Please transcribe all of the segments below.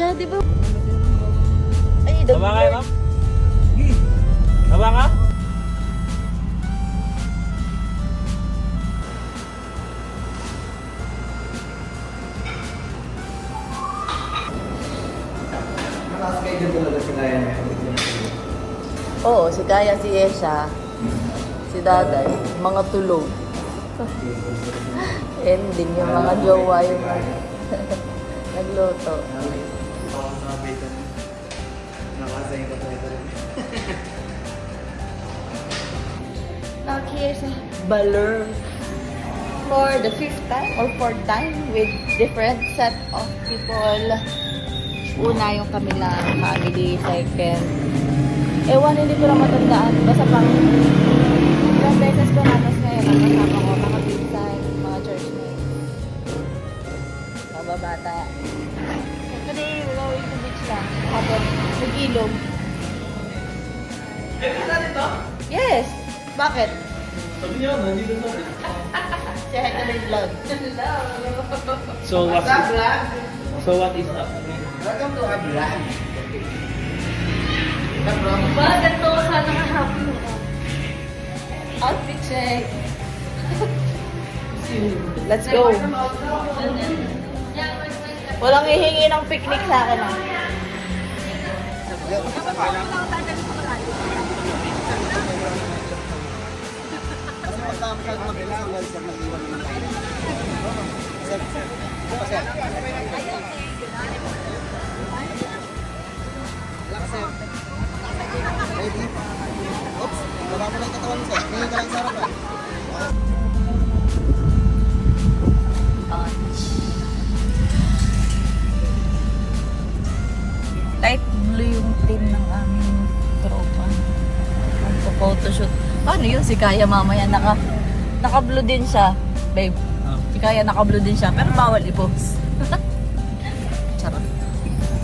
siya, di ba? Ay, Baba ka, ma'am? Baba ka? Nakaka-schedule talaga si Kaya ngayon. Oo, si Kaya, si Esha, si Daday, mga tulog. Ending, yung mga jowa yung nagluto. Nakasay ka tayo rin. Now here's a balloon for the 5th time or 4th time with different set of people. Una yung kamilang family, second. Ewan, hindi ko na matandaan. Basta pang ilang beses ko natas ngayon. Ang kasama ko, mga pinsan, mga churchmates. Mga bata. So today, we're going to beach lang. Habang nag-ilog. Kita dito? Yes! Bakit? Sabi niyo, nandito na rin. Si Hector Vlog. So What's up, vlog? So what is up? Welcome to our vlog. Bakit to sana kahapon mo? Outfit check. Let's go. Walang hihingi ng picnic sa akin ah. Kasi pagka masyadong mabilis ang sir, nag-iwan naman tayo. Sir. Sir. Relax, sir. Ready? Oops, baba mo lang yung katawan mo, sir. Ngayon ka lang sa harapan. Light blue yung team ng aming tropa. Magpo-photoshoot. Paano yun? Si Kaya mamaya naka-blue din siya. Babe. Si Kaya naka-blue din siya. Pero bawal i-post. Charot.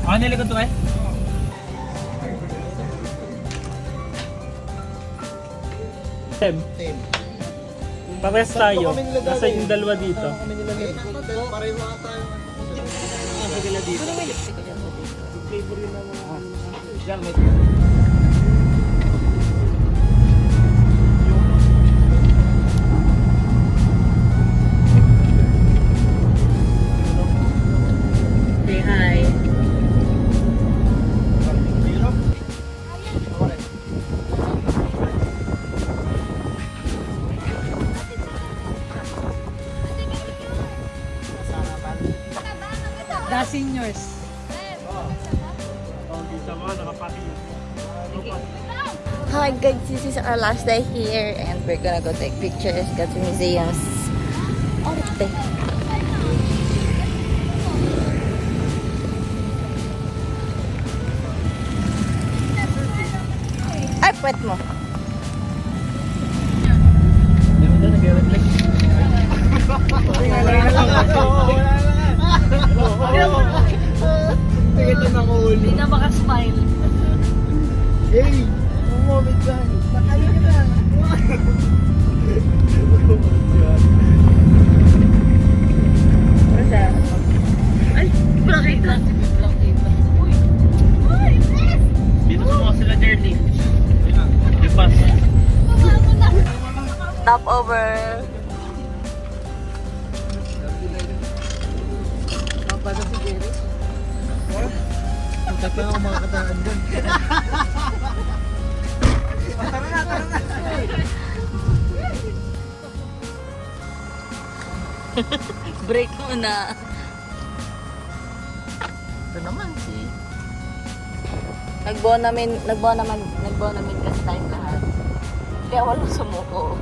Ako nilikod to eh? Tem. Team. Pares tayo. Nasa yung dalawa dito. Kami nila dito. Pareho mga tayo. Sila dito. Ano may lipstick ko dyan? Flavor yun ng mga... Diyan, may... Say hi. The seniors. Hi guys, this is our last day here and we're gonna go take pictures, go to museums. Arte. Ay, puwet mo. Di ba nag-reflect? Ito na ko ulit. Hindi na makasmile. Hey! Umumit ka. Nakali ka na. Ay, bakit na si Biblang dito? Uy! Dito sa mga sila Jerly. Di pas. Top over. Kapag si Jerry. Ang kata ng mga kataan dyan. Tara na. Break muna. Ito naman si... Nagbonamin kasi tayong lahat. Kaya walang sumuko.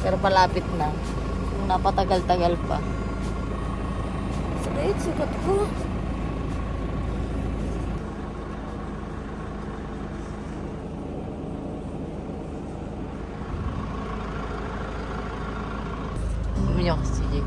Pero palapit na. Napatagal-tagal pa. Sakit, sikat ko. Umiyak si Jake.